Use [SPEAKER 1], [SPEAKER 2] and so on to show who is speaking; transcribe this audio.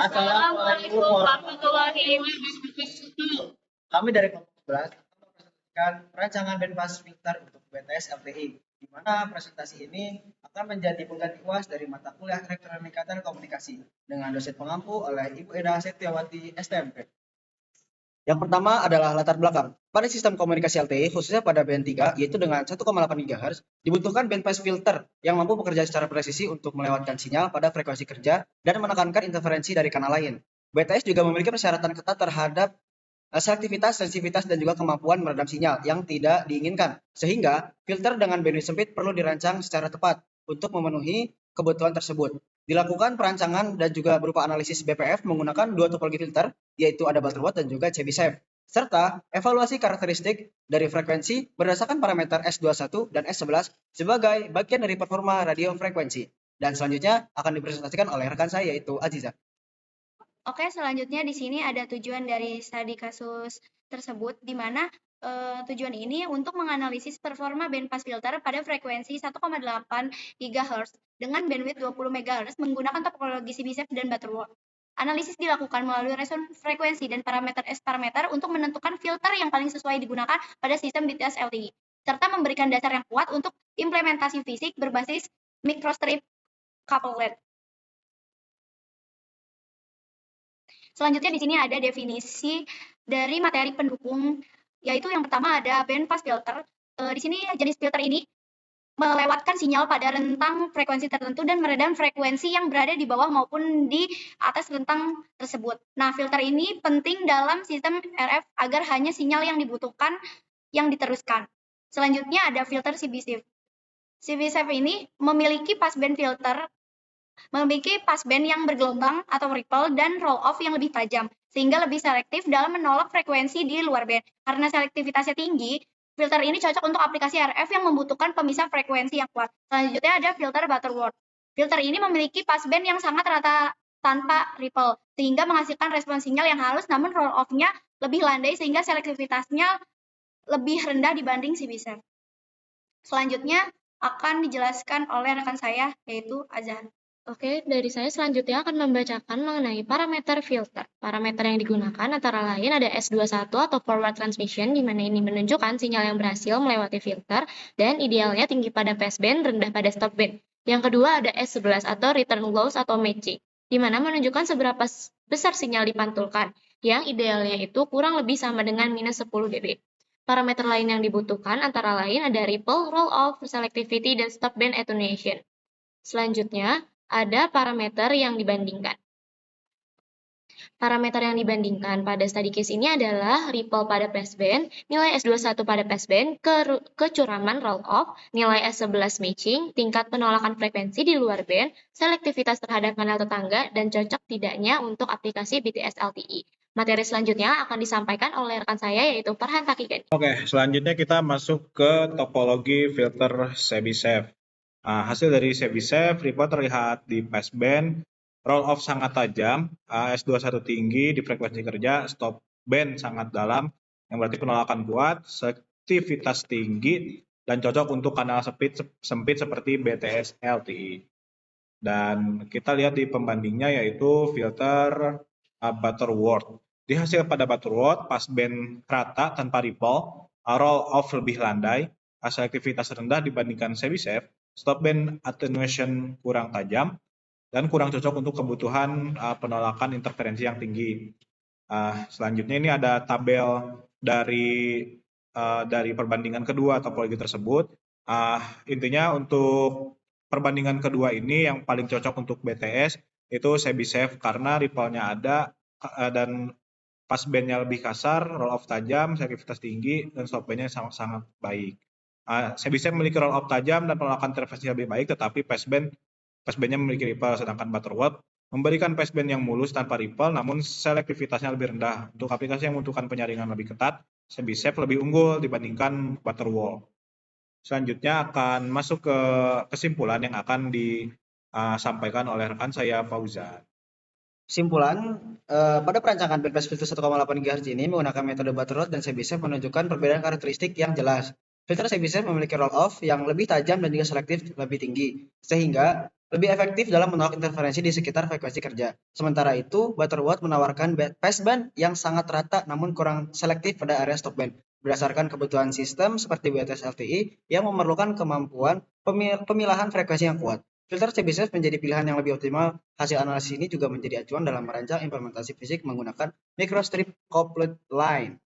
[SPEAKER 1] Assalamualaikum warahmatullahi wabarakatuh. Kami dari kelompok 11 akan mempresentasikan perancangan bandpass filter untuk BTS LTI, di mana presentasi ini akan menjadi pengganti UAS dari mata kuliah Elektronika dan Komunikasi dengan dosen pengampu oleh Ibu Eda Setiawati STMP. Yang pertama adalah latar belakang. Pada sistem komunikasi LTE, khususnya pada band 3, yaitu dengan 1,8 GHz, dibutuhkan bandpass filter yang mampu bekerja secara presisi untuk melewatkan sinyal pada frekuensi kerja dan menekankan interferensi dari kanal lain. BTS juga memiliki persyaratan ketat terhadap selektivitas, sensitivitas, dan juga kemampuan meredam sinyal yang tidak diinginkan. Sehingga, filter dengan bandwidth sempit perlu dirancang secara tepat untuk memenuhi kebutuhan tersebut. Dilakukan perancangan dan juga berupa analisis BPF menggunakan dua topologi filter, yaitu ada Butterworth dan juga Chebyshev, serta evaluasi karakteristik dari frekuensi berdasarkan parameter S21 dan S11 sebagai bagian dari performa radio frekuensi. Dan selanjutnya akan dipresentasikan oleh rekan saya, yaitu Aziza.
[SPEAKER 2] Oke, selanjutnya di sini ada tujuan dari studi kasus tersebut, di mana tujuan ini untuk menganalisis performa bandpass filter pada frekuensi 1,8 GHz dengan bandwidth 20 MHz menggunakan topologi Chebyshev dan Butterworth. Analisis dilakukan melalui respon frekuensi dan parameter S-parameter untuk menentukan filter yang paling sesuai digunakan pada sistem BTS LTE, serta memberikan dasar yang kuat untuk implementasi fisik berbasis microstrip couplet. Selanjutnya di sini ada definisi dari materi pendukung, yaitu yang pertama ada bandpass filter. Di sini jenis filter ini melewatkan sinyal pada rentang frekuensi tertentu dan meredam frekuensi yang berada di bawah maupun di atas rentang tersebut. Nah, filter ini penting dalam sistem RF agar hanya sinyal yang dibutuhkan yang diteruskan. Selanjutnya ada filter Chebyshev. Chebyshev ini memiliki passband filter memiliki passband yang bergelombang atau ripple dan roll off yang lebih tajam, sehingga lebih selektif dalam menolak frekuensi di luar band. Karena selektivitasnya tinggi, filter ini cocok untuk aplikasi RF yang membutuhkan pemisah frekuensi yang kuat. Selanjutnya ada filter Butterworth. Filter ini memiliki passband yang sangat rata tanpa ripple, sehingga menghasilkan respon sinyal yang halus namun roll off-nya lebih landai sehingga selektivitasnya lebih rendah dibanding Chebyshev. Selanjutnya akan dijelaskan oleh rekan saya, yaitu Azhar.
[SPEAKER 3] Oke, dari saya selanjutnya akan membacakan mengenai parameter filter. Parameter yang digunakan antara lain ada S21 atau forward transmission, di mana ini menunjukkan sinyal yang berhasil melewati filter, dan idealnya tinggi pada passband, rendah pada stopband. Yang kedua ada S11 atau return loss atau matching, di mana menunjukkan seberapa besar sinyal dipantulkan, yang idealnya itu kurang lebih sama dengan minus 10 dB. Parameter lain yang dibutuhkan antara lain ada ripple, roll off, selectivity, dan stopband attenuation. Selanjutnya, ada parameter yang dibandingkan. Parameter yang dibandingkan pada study case ini adalah ripple pada passband, nilai S21 pada passband, kecuraman roll off, nilai S11 matching, tingkat penolakan frekuensi di luar band, selektivitas terhadap kanal tetangga, dan cocok tidaknya untuk aplikasi BTS LTE. Materi selanjutnya akan disampaikan oleh rekan saya, yaitu Farhan Takigani.
[SPEAKER 4] Oke, selanjutnya kita masuk ke topologi filter Chebyshev. Hasil dari Chebyshev, ripple terlihat di passband, roll off sangat tajam, S21 tinggi di frekuensi kerja, stop band sangat dalam, yang berarti penolakan kuat, selektivitas tinggi, dan cocok untuk kanal sempit seperti BTS LTE. Dan kita lihat di pembandingnya yaitu filter Butterworth. Di hasil pada Butterworth, passband rata tanpa ripple, roll off lebih landai, selektivitas rendah dibandingkan Chebyshev, stopband attenuation kurang tajam, dan kurang cocok untuk kebutuhan penolakan interferensi yang tinggi. Selanjutnya ini ada tabel dari perbandingan kedua topologi tersebut. Intinya untuk perbandingan kedua ini yang paling cocok untuk BTS itu Chebyshev karena ripple-nya ada dan passband-nya lebih kasar, roll off tajam, selektivitas tinggi, dan stopband-nya sangat-sangat baik. Chebyshev memiliki roll off tajam dan penolakan interferensi lebih baik, tetapi passband-nya memiliki ripple, sedangkan Butterworth memberikan passband yang mulus tanpa ripple, namun selektivitasnya lebih rendah. Untuk aplikasi yang membutuhkan penyaringan lebih ketat, Chebyshev lebih unggul dibandingkan Butterworth. Selanjutnya akan masuk ke kesimpulan yang akan disampaikan oleh rekan saya Fauzan.
[SPEAKER 1] Kesimpulan, pada perancangan bandpass filter 1,8 GHz ini menggunakan metode Butterworth dan Chebyshev menunjukkan perbedaan karakteristik yang jelas. Filter Chebyshev memiliki roll-off yang lebih tajam dan juga selektif lebih tinggi, sehingga lebih efektif dalam menolak interferensi di sekitar frekuensi kerja. Sementara itu, Butterworth menawarkan passband yang sangat rata namun kurang selektif pada area stopband, berdasarkan kebutuhan sistem seperti BTS LTI yang memerlukan kemampuan pemilahan frekuensi yang kuat. Filter Chebyshev menjadi pilihan yang lebih optimal. Hasil analisis ini juga menjadi acuan dalam merancang implementasi fisik menggunakan microstrip coupled line.